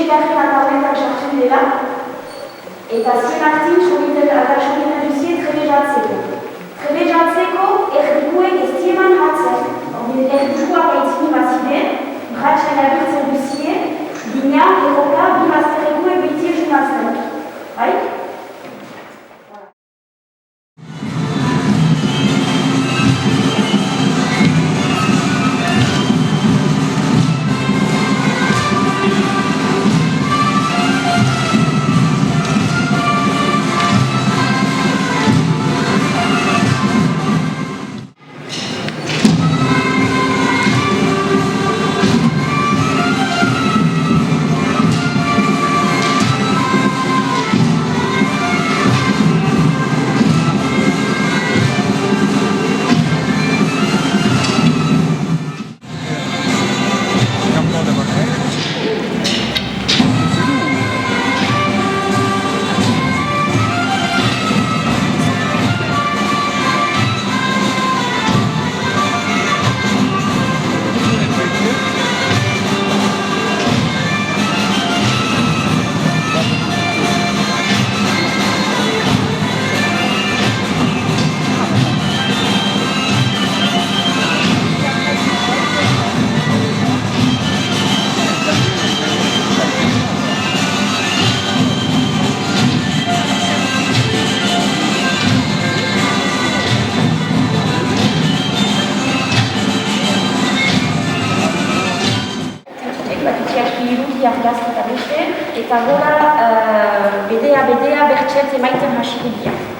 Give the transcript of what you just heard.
bigarren atauetan sartzen dela, eta zien artin sobietan duzien trebezatzeko. Trebezatzeko erdikuek ez dieman hatzen, erdikoak aitzini baziden, bratxan abirtzen duzien, dina, erroka, bimazterekuek bitir junatzen. Bai? Eta gora bedea bertxet emaiten hasiko dira.